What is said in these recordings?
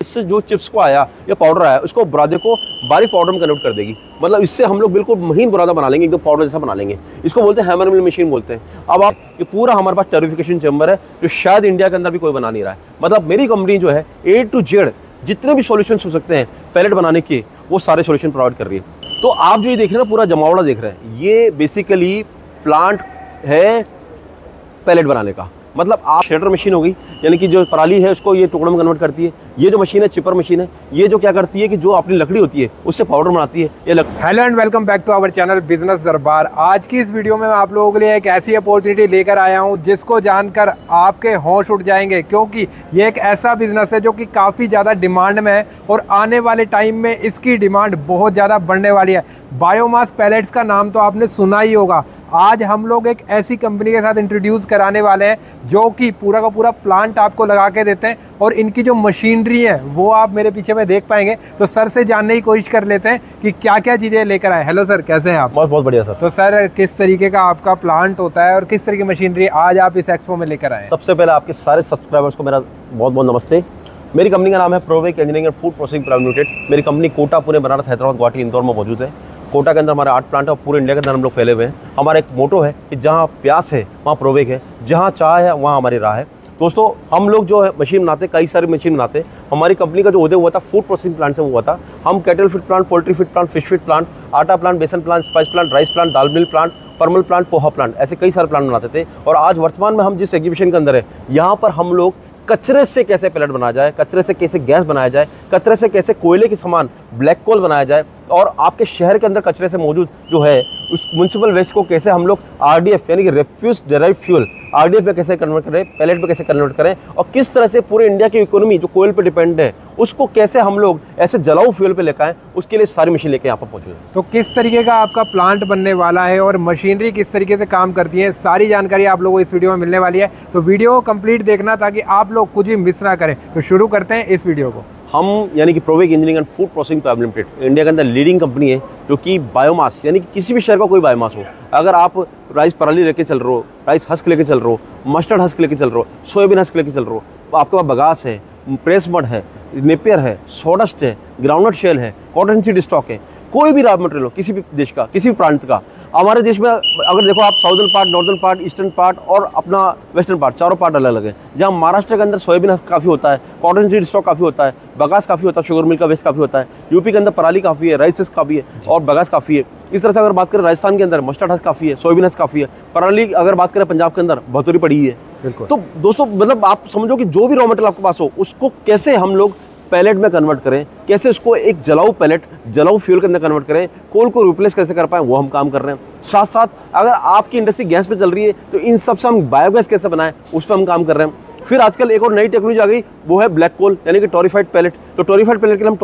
इससे जो चिप्स को आया या पाउडर आया उसको बुरादे को बारीक पाउडर में कन्वर्ट कर देगी। मतलब इससे हम लोग बिल्कुल महीन बुरादा बना लेंगे, एकदम पाउडर जैसा बना लेंगे। इसको बोलते हैं हैमर मिल मशीन बोलते हैं। अब आप ये पूरा हमारे पास टर्रिफिकेशन चैम्बर है जो शायद इंडिया के अंदर भी कोई बना नहीं रहा है। मतलब मेरी कंपनी जो है A to Z जितने भी सॉल्यूशंस हो सकते हैं पैलेट बनाने के, वो सारे सॉल्यूशन प्रोवाइड कर रही है। तो आप जो ये देख रहे हैं पूरा जमावड़ा देख रहे हैं, ये बेसिकली प्लांट है पैलेट बनाने का। मतलब आप शेडर मशीन होगी, यानी कि जो पराली है उसको ये टुकड़ों में कन्वर्ट करती है। ये जो मशीन है चिपर मशीन है, ये जो क्या करती है कि जो अपनी लकड़ी होती है उससे पाउडर बनाती है। ये hello and welcome back to our channel business Darbar. आज की इस वीडियो में मैं आप लोगों के लिए एक ऐसी अपॉर्चुनिटी लेकर आया हूं जिसको जानकर आपके होश उठ जाएंगे, क्योंकि ये एक ऐसा बिजनेस है जो कि काफ़ी ज़्यादा डिमांड में है और आने वाले टाइम में इसकी डिमांड बहुत ज़्यादा बढ़ने वाली है। बायोमास पैलेट्स का नाम तो आपने सुना ही होगा। आज हम लोग एक ऐसी कंपनी के साथ इंट्रोड्यूस कराने वाले हैं जो कि पूरा का पूरा प्लांट आपको लगा के देते हैं और इनकी जो मशीनरी है वो आप मेरे पीछे में देख पाएंगे। तो सर से जानने की कोशिश कर लेते हैं कि क्या क्या चीज़ें लेकर आए। हेलो सर, कैसे हैं आप? बहुत बहुत बढ़िया सर। तो सर किस तरीके का आपका प्लांट होता है और किस तरह की मशीनरी आज आप इस एक्सपो में लेकर आए? सबसे पहले आपके सारे सब्सक्राइबर्स को मेरा बहुत बहुत नमस्ते। मेरी कंपनी का नाम है Provec engineering and food processing private limited. मेरी कंपनी कोटा, पुणे, बनारस, हैदराबाद, गुवाहाटी, इंदौर में मौजूद है। कोटा के अंदर हमारे 8 प्लांट है और पूरे इंडिया के अंदर हम लोग फैले हुए हैं। हमारा एक मोटो है कि जहाँ प्यास है वहाँ प्रोवेक है, जहाँ चाय है वहाँ हमारी राह है। दोस्तों हम लोग जो है मशीन बनाते, कई सारी मशीन बनाते। हमारी कंपनी का जो उदय हुआ था फूड प्रोसेसिंग प्लांट से हुआ था। हम cattle feed plant, poultry feed plant, fish feed plant, आटा प्लांट, बेसन plant, spice plant, rice plant, दाल मिल प्लांट, परमल प्लांट, पोहा प्लांट, ऐसे कई सारे प्लांट बनाते थे। और आज वर्तमान में हम जिस एग्जीबिशन के अंदर है, यहाँ पर हम लोग कचरे से कैसे पैलेट बनाया जाए, कचरे से कैसे गैस बनाया जाए, कचरे से कैसे कोयले के समान ब्लैक कोल बनाया जाए, और आपके शहर के अंदर कचरे से मौजूद जो है उस म्युनिसिपल वेस्ट को कैसे हम लोग RDF यानी कि रेफ्यूज डेराइव्ड फ्यूल RDF पे कैसे कन्वर्ट करें, पैलेट पे कैसे कन्वर्ट करें, और किस तरह से पूरे इंडिया की इकोनॉमी जो कोयल पे डिपेंड है उसको कैसे हम लोग ऐसे जलाऊ फ्यूल पे लेकर आए, उसके लिए सारी मशीन लेके यहाँ पर पहुंचे। तो किस तरीके का आपका प्लांट बनने वाला है और मशीनरी किस तरीके से काम करती है, सारी जानकारी आप लोगों को इस वीडियो में मिलने वाली है। तो वीडियो को कंप्लीट देखना ताकि आप लोग कुछ भी मिस ना करें। तो शुरू करते हैं इस वीडियो को। हम यानी कि Provec engineering and food processing private limited India के अंदर लीडिंग कंपनी है जो कि बायोमास यानी कि किसी भी शहर का कोई बायोमास हो, अगर आप राइस पराली लेके चल रहे हो, राइस हस्क लेके चल रहे हो, मस्टर्ड हस्क लेके चल रहे हो, सोयाबीन हस्क लेके चल रहे हो, आपके पास बगास है, प्रेस मड है, नेपियर है, सोडस्ट है, ग्राउंडनट शेल है, कॉटन सीड स्टॉक है, कोई भी रॉ मटेरियल हो किसी भी देश का, किसी भी प्रांत का। हमारे देश में अगर देखो आप southern part, northern part, eastern part और अपना वेस्टर्न पार्ट, चारों पार्ट अलग अलग है। जहाँ महाराष्ट्र के अंदर सोयाबीन हस्क काफ़ी होता है, कॉटन सीड स्टॉक काफ़ी होता है, बगास काफ़ी होता है, शुगर मिल का वेस्ट काफ़ी होता है। यूपी के अंदर पराली काफ़ी है, राइस काफ़ी है और बगास काफ़ी है। इस तरह से अगर बात करें राजस्थान के अंदर मस्टर्ड हस्क काफ़ी है, सोयाबीन हस्क काफ़ी है। पराली अगर बात करें पंजाब के अंदर भतूरी पड़ी है। बिल्कुल। तो दोस्तों मतलब आप समझो कि जो भी रॉ मटेरियल आपके पास हो उसको कैसे हम लोग पैलेट में कन्वर्ट करें, कैसे उसको एक जलाऊ पैलेट, जलाऊ फ्यूल के अंदर कन्वर्ट करें, कोल को रिप्लेस कैसे कर पाएं, वो हम काम कर रहे हैं। साथ साथ अगर आपकी इंडस्ट्री गैस पे चल रही है तो इन सब से हम बायोगैस कैसे बनाएं उस पर हम काम कर रहे हैं। फिर आजकल एक और नई टेक्नोलॉजी आ गई, वो है ब्लैक कोल यानी कि टोरिफाइड पैलेट। तो टोरिफाइड पैलेट के लिए हम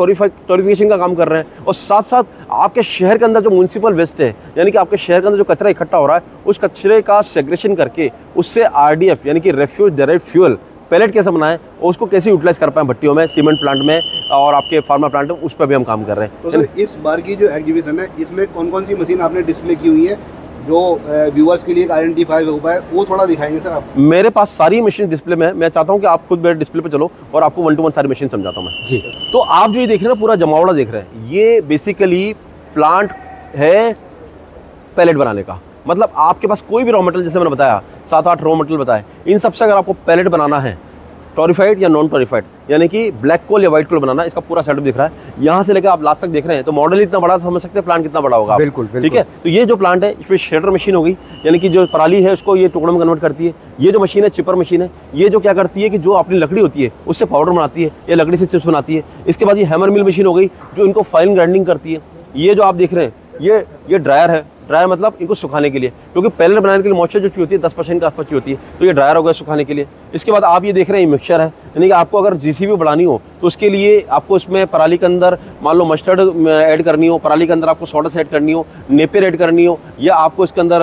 टोरिफिकेशन का काम कर रहे हैं। और साथ साथ आपके शहर के अंदर जो म्युनिसिपल वेस्ट है यानी कि आपके शहर के अंदर जो कचरा इकट्ठा हो रहा है उस कचरे का सेग्रेशन करके उससे RDF यानी कि रेफ्यूज डेराइव्ड फ्यूल पैलेट कैसे बनाएं और उसको कैसे यूटिलाइज कर पाएं भट्टियों में, सीमेंट प्लांट में और आपके फार्मा प्लांट में, उस पर भी हम काम कर रहे हैं। तो सर इस बार की जो एग्जीबिशन है इसमें कौन कौन सी मशीन आपने डिस्प्ले की हुई है जो व्यूअर्स के लिए आइडेंटिफाई हो पाए, वो थोड़ा दिखाएंगे सर आप? मेरे पास सारी मशीन डिस्प्ले में है। मैं चाहता हूं कि आप खुद मेरे डिस्प्ले पे चलो और आपको 1 to 1 सारी मशीन समझाता हूं मैं। जी। तो आप जो ये देख रहे हैं पूरा जमावड़ा देख रहे हैं, ये बेसिकली प्लांट है पैलेट बनाने का। मतलब आपके पास कोई भी रॉ मटेरियल, जैसे मैंने बताया 7-8 रॉ मटेरियल बताए, इन सबसे अगर आपको पैलेट बनाना है, टोरिफाइड या नॉन टोरिफाइड यानी कि ब्लैक कोल या व्हाइट कोल बनाना, इसका पूरा सेटअप दिख रहा है। यहाँ से लेकर आप लास्ट तक देख रहे हैं तो मॉडल इतना बड़ा, समझ सकते हैं प्लांट कितना बड़ा होगा। बिल्कुल, ठीक है। तो ये जो प्लांट है इसमें शेडर मशीन होगी, यानी कि जो पराली है उसको ये टुकड़ों में कन्वर्ट करती है। ये जो मशीन है चिपर मशीन है, ये जो क्या करती है कि जो अपनी लकड़ी होती है उससे पाउडर बनाती है, ये लकड़ी से चिप्स बनाती है। इसके बाद ये हैमर मिल मशीन हो गई जो इनको फाइन ग्राइंडिंग करती है। ये जो आप देख रहे हैं ये ड्रायर है। ड्रायर मतलब इनको सुखाने के लिए, क्योंकि पैलेट बनाने के लिए मॉइस्चर जो चाहिए होती है 10% के आसपास चाहिए होती है, तो ये ड्रायर हो गया सुखाने के लिए। इसके बाद आप ये देख रहे हैं मिक्सचर है, यानी कि आपको अगर GCB बढ़ानी हो तो उसके लिए आपको इसमें पराली के अंदर मान लो मस्टर्ड ऐड करनी हो, पराली के अंदर आपको सोडस ऐड करनी हो, नेपियर ऐड करनी हो, या आपको इसके अंदर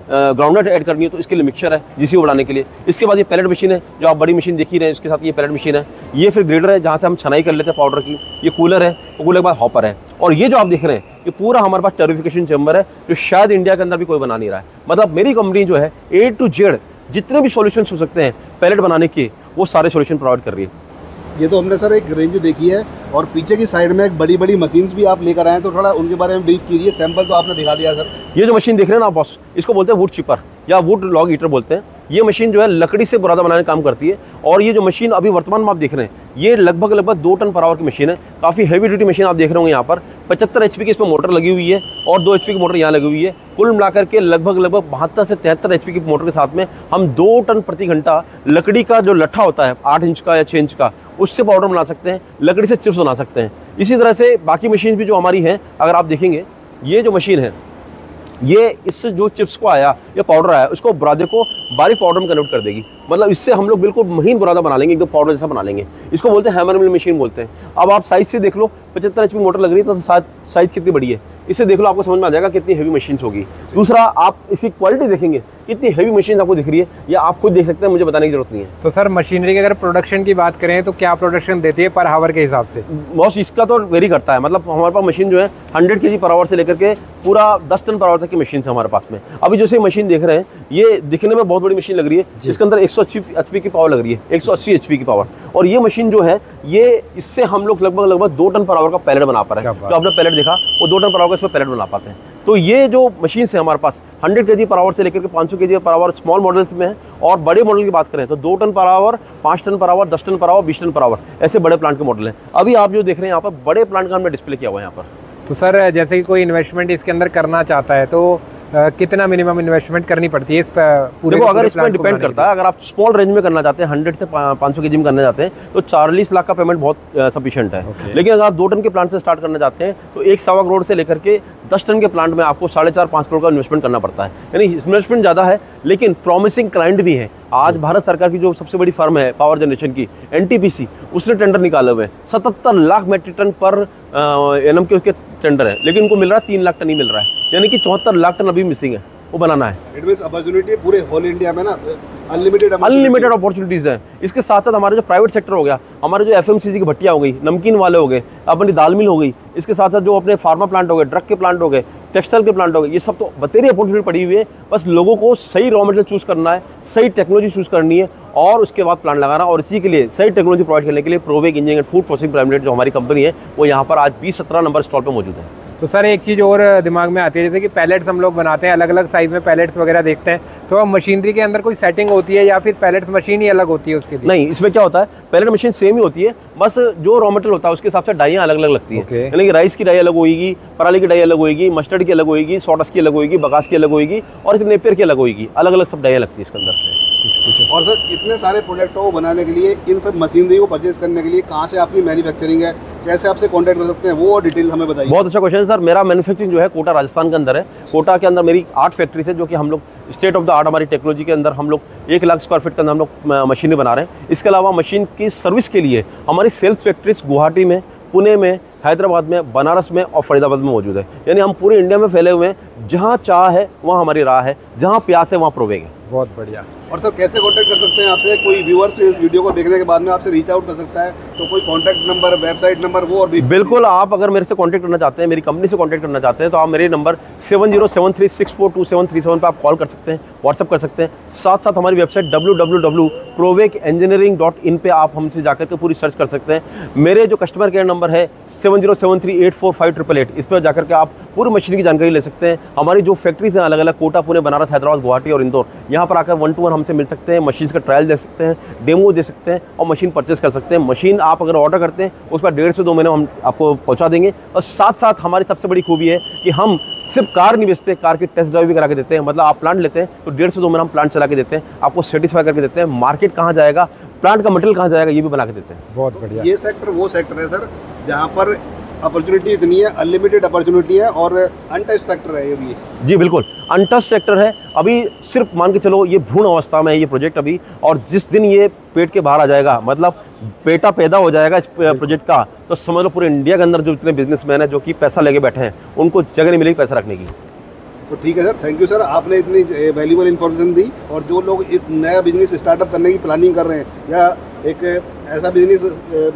ग्राउंडनट ऐड करनी हो, तो इसके लिए मिक्सचर है GCB बढ़ाने के लिए। इसके बाद ये पैलेट मशीन है जो आप बड़ी मशीन देख ही रहे हैं, इसके साथ ये पैलेट मशीन है। ये फिर ग्रेडर है जहाँ से हम छनाई कर लेते हैं पाउडर की। ये कूलर है, कूलर के बाद हॉपर है। और ये जो आप देख रहे हैं ये पूरा हमारे पास टर्रिफिकेशन चैम्बर है जो शायद इंडिया के अंदर भी कोई बना नहीं रहा है। मतलब मेरी कंपनी जो है A to Z जितने भी सॉल्यूशंस हो सकते हैं पैलेट बनाने के, वो सारे सॉल्यूशन प्रोवाइड कर रही है। ये तो हमने सर एक रेंज देखी है, और पीछे की साइड में एक बड़ी बड़ी मशीन्स भी आप लेकर आए हैं, तो थोड़ा उनके बारे में ब्रीफ कीजिए। सैंपल तो आपने दिखा दिया सर। ये जो मशीन देख रहे हैं ना बॉस, इसको बोलते हैं वुड चिपर या वुड लॉग ईटर बोलते हैं। ये मशीन जो है लकड़ी से बुरादा बनाने का काम करती है। और ये जो मशीन अभी वर्तमान में आप देख रहे हैं, ये लगभग 2 टन पर आवर की मशीन है। काफ़ी हैवी ड्यूटी मशीन आप देख रहे होंगे। यहाँ पर 75 HP की इसमें मोटर लगी हुई है और 2 HP की मोटर यहाँ लगी हुई है। कुल मिलाकर के लगभग 72 से 73 HP की मोटर के साथ में हम 2 टन प्रति घंटा लकड़ी का जो लट्ठा होता है 8 इंच का या 6 इंच का, उससे पाउडर बना सकते हैं, लकड़ी से चिप्स बना सकते हैं। इसी तरह से बाकी मशीन भी जो हमारी हैं, अगर आप देखेंगे ये जो मशीन है, ये इससे जो चिप्स को आया या पाउडर आया, उसको बुरादे को बारीक पाउडर में कन्वर्ट कर देगी। मतलब इससे हम लोग बिल्कुल महीन बुरादा बना लेंगे, एकदम पाउडर जैसा बना लेंगे। इसको बोलते हैं हैमर मिल मशीन बोलते हैं। अब आप साइज से देख लो, 75 HP मोटर लग रही है, तो साइज कितनी बड़ी है, इससे देख लो, आपको समझ में आ जाएगा कितनी हैवी मशीन होगी। दूसरा, आप इसकी क्वालिटी देखेंगे, कितनी हैवी मशीन आपको दिख रही है, या आप खुद देख सकते हैं, मुझे बताने की जरूरत नहीं है। तो सर मशीनरी की अगर प्रोडक्शन की बात करें तो क्या प्रोडक्शन देती है पर हावर के हिसाब से? बॉस इसका तो वेरी करता है। मतलब हमारे पास मशीन जो है 100 kg पर आवर से लेकर के पूरा 10 टन पर आवर तक की मशीन है हमारे पास में। अभी जैसे मशीन देख रहे हैं, ये दिखने में बहुत बड़ी मशीन लग रही है। इसके अंदर 180 HP की पावर लग रही है, 180 HP की पावर। और ये मशीन जो है, ये इससे हम लोग लगभग 2 टन पर आवर का पैलेट बना पा रहे हैं। तो आपने पैलेट देखा, वो 2 टन पर आवर का इसमें पैलेट बना पाते हैं। तो ये जो मशीन है हमारे पास 100 kg पर आवर से लेकर के 500 kg per hour small models में है। और बड़े मॉडल की बात करें तो 2 ton per hour, 5 ton per hour, 10 ton per hour, 20 ton per hour, ऐसे बड़े प्लांट के मॉडल हैं। अभी आप जो देख रहे हैं यहाँ पर, बड़े प्लांट का हमने डिस्प्ले किया हुआ है यहाँ पर। तो सर जैसे कि कोई इन्वेस्टमेंट इसके अंदर करना चाहता है तो कितना मिनिमम इन्वेस्टमेंट करनी पड़ती है इस पूरे? देखो, अगर इसमें डिपेंड करता है। अगर आप स्मॉल रेंज में करना चाहते हैं, 100 से 500 kg में करना चाहते हैं, तो 40 लाख का पेमेंट बहुत सफिशिएंट है। लेकिन अगर आप 2 टन के प्लांट से स्टार्ट करना चाहते हैं, तो 1.25 करोड़ से लेकर के 10 टन के प्लांट में आपको 4.5-5 करोड़ का इन्वेस्टमेंट करना पड़ता है। यानी इन्वेस्टमेंट ज़्यादा है, लेकिन प्रॉमिसिंग क्लाइंट भी है। आज भारत सरकार की जो सबसे बड़ी फर्म है पावर जनरेशन की, NTPC, उसने टेंडर निकाले हुए हैं। 77 lakh metric ton per annum के उसके टेंडर है, लेकिन उनको मिल रहा है 3 लाख टन ही मिल रहा है। यानी कि 74 लाख टन अभी मिसिंग है, वो बनाना है। इट मींस अपॉर्चुनिटी पूरे होल इंडिया में ना अनलिमिटेड अपॉर्चुनिटीज हैं। इसके साथ साथ हमारे जो प्राइवेट सेक्टर हो गया, हमारे जो FMCG की भट्टियाँ हो गई, नमकीन वाले हो गए, अपनी दाल मिल हो गई, इसके साथ साथ जो अपने फार्मा प्लांट हो गए, ड्रग के प्लांट हो गए, टेक्सटाइल के प्लांट हो गए, ये सब तो बतेरी अपॉर्चुनिटी पड़ी हुई है। बस लोगों को सही रॉ मटेरियल चूज करना है, सही टेक्नोलॉजी चूज करनी है, और उसके बाद प्लांट लगाना। और इसी के लिए सही टेक्नोलॉजी प्रोवाइड करने के लिए Provec engineering and food processing private limited जो हमारी कंपनी है, वो यहाँ पर आज 20-17 नंबर स्टॉल पर मौजूद है। तो सर एक चीज़ और दिमाग में आती है, जैसे कि पैलेट्स हम लोग बनाते हैं, अलग अलग साइज़ में पैलेट्स वगैरह देखते हैं, तो अब मशीनरी के अंदर कोई सेटिंग होती है या फिर पैलेट्स मशीन ही अलग होती है उसके लिए? नहीं, इसमें क्या होता है, पैलेट मशीन सेम ही होती है, बस जो रॉ मटेरियल होता है उसके हिसाब से डाइयाँ अलग अलग लगती है। यानी कि राइस की डाई अलग होगी, पराली की डाई अलग होगी, मस्टर्ड की अलग होगी, सॉटस की अलग होगी, बगास की अलग होगी, और नेपियर की अलग होगी। अलग अलग सब डाइयाँ लगती है इसके अंदर। और सर इतने सारे प्रोडक्टों को बनाने के लिए, इन सब मशीनरी को परचेज करने के लिए कहाँ से आपकी मैन्युफैक्चरिंग है, कैसे आपसे कांटेक्ट कर सकते हैं, वो डिटेल हमें बताइए। बहुत अच्छा क्वेश्चन है सर। मेरा मैन्युफैक्चरिंग जो है कोटा राजस्थान के अंदर है। कोटा के अंदर मेरी 8 फैक्ट्रीज है, जो कि हम लोग स्टेट ऑफ द आर्ट हमारी टेक्नोलॉजी के अंदर हम लोग 1 लाख स्क्वायर फीट के अंदर हम लोग मशीनें बना रहे हैं। इसके अलावा मशीन की सर्विस के लिए हमारी सेल्स फैक्ट्रीज गुवाहाटी में, पुणे में, हैदराबाद में, बनारस में और फरीदाबाद में मौजूद है। यानी हम पूरे इंडिया में फैले हुए हैं। जहाँ चाह है वहाँ हमारी राह है, जहाँ प्यास है वहाँ प्रोवेग है। बहुत बढ़िया। और सर कैसे कांटेक्ट कर सकते हैं आपसे? कोई व्यूअर्स इस वीडियो को देखने के बाद में आपसे रीच आउट कर सकता है, तो कोई कांटेक्ट नंबर, वेबसाइट नंबर, वो और बिल्कुल। आप अगर मेरे से कांटेक्ट करना चाहते हैं, मेरी कंपनी से कांटेक्ट करना चाहते हैं, तो आप मेरे नंबर 7073642737 पर आप कॉल कर सकते हैं, व्हाट्सअप कर सकते हैं। साथ साथ हमारी वेबसाइट www.provekengineering.in पे आप हमसे जाकर के पूरी सर्च कर सकते हैं। मेरे जो कस्टमर केयर नंबर है 7073845888, इस पर जाकर के आप पूरी मशीन की जानकारी ले सकते हैं। हमारी जो फैक्ट्रीज हैं अलग अलग, कोटा, पुणे, बनारस, हैदराबाद, गुवाहाटी और इंदौर, यहाँ पर आकर 1-to-1 हमसे मिल सकते हैं, मशीन का ट्रायल दे सकते हैं, डेमो दे सकते हैं और मशीन परचेस कर सकते हैं। मशीन आप अगर ऑर्डर करते हैं उसका 1.5 से 2 महीने हम आपको पहुँचा देंगे। और साथ साथ हमारी सबसे बड़ी खूबी है कि हम सिर्फ कार नहीं बेचते, कार की टेस्ट ड्राइव भी करा के देते हैं। मतलब आप प्लांट लेते हैं तो 1.5 से 2 महीना हम प्लांट चला के देते हैं, आपको सेटिस्फाई करके देते हैं। मार्केट कहाँ जाएगा, प्लांट का मटेरियल कहाँ जाएगा, ये भी बना के देते हैं। बहुत बढ़िया। ये सेक्टर वो सेक्टर है सर जहाँ पर अपॉर्चुनिटी इतनी है, अनलिमिटेड अपॉर्चुनिटी है, और अनटच्ड सेक्टर है ये भी। जी बिल्कुल, अनटच्ड सेक्टर है। अभी सिर्फ मान के चलो ये भ्रूण अवस्था में है ये प्रोजेक्ट अभी, और जिस दिन ये पेट के बाहर आ जाएगा, मतलब बेटा पैदा हो जाएगा इस प्रोजेक्ट का, तो समझ लो पूरे इंडिया के अंदर जो इतने बिजनेसमैन है जो कि पैसा लेके बैठे हैं, उनको जगह नहीं मिलेगी पैसा रखने की। तो ठीक है सर, थैंक यू सर, आपने इतनी वैल्यूबल इन्फॉर्मेशन दी। और जो लोग इस नया बिजनेस स्टार्टअप करने की प्लानिंग कर रहे हैं, या एक ऐसा बिजनेस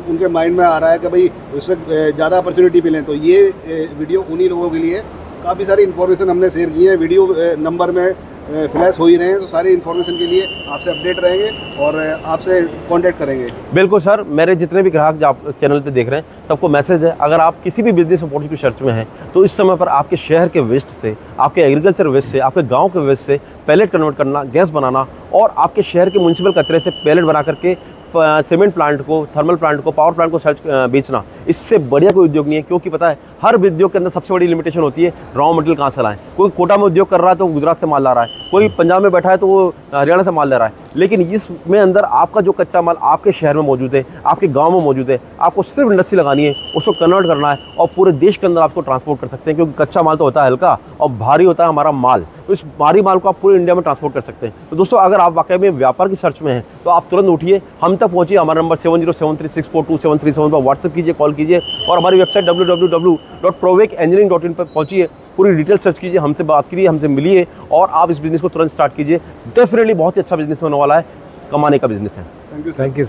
उनके माइंड में आ रहा है कि भाई उससे ज़्यादा अपॉर्चुनिटी मिले, तो ये वीडियो उन्हीं लोगों के लिए। काफ़ी सारी इन्फॉर्मेशन हमने शेयर की है। वीडियो नंबर में फ्लैश हो ही रहे हैं, तो सारी इन्फॉर्मेशन के लिए आपसे अपडेट रहेंगे और आपसे कांटेक्ट करेंगे। बिल्कुल सर, मेरे जितने भी ग्राहक जो आप चैनल पे देख रहे हैं सबको मैसेज है, अगर आप किसी भी बिजनेस अपॉर्चुनिटी की सर्च में हैं तो इस समय पर आपके शहर के वेस्ट से, आपके एग्रीकल्चर वेस्ट से, आपके गांव के वेस्ट से पैलेट कन्वर्ट करना, गैस बनाना और आपके शहर के म्यूनसिपल कचरे से पैलेट बना करके सीमेंट प्लांट को, थर्मल प्लांट को, पावर प्लांट को सर्च बेचना, इससे बढ़िया कोई उद्योग नहीं है। क्योंकि पता है हर उद्योग के अंदर सबसे बड़ी लिमिटेशन होती है रॉ मटेरियल कहाँ से लाएं। कोई कोटा में उद्योग कर रहा है तो गुजरात से माल ला रहा है, कोई पंजाब में बैठा है तो वो हरियाणा से माल ले रहा है, लेकिन इसमें अंदर आपका जो कच्चा माल आपके शहर में मौजूद है, आपके गाँव में मौजूद है, आपको सिर्फ इंडस्ट्री लगानी है, उसको कन्वर्ट करना है और पूरे देश के अंदर आपको ट्रांसपोर्ट कर सकते हैं। क्योंकि कच्चा माल तो होता है हल्का और भारी होता है हमारा माल, तो इस भारी माल को आप पूरे इंडिया में ट्रांसपोर्ट कर सकते हैं। तो दोस्तों अगर आप वाकई में व्यापार की सर्च में हैं तो आप तुरंत उठिए, हम तक पहुंचिए। हमारा नंबर 7073642737 पर व्हाट्सएप कीजिए, कॉल कीजिए और हमारी वेबसाइट www.provekengineering.in पर पहुंचिए, पूरी डिटेल सर्च कीजिए, हमसे बात कीजिए, हमसे मिलिए और आप इस बिज़नेस को तुरंत स्टार्ट कीजिए। डेफिनेटली बहुत ही अच्छा बिजनेस होने वाला है, कमाने का बिजनेस है। Thank you. Thank you.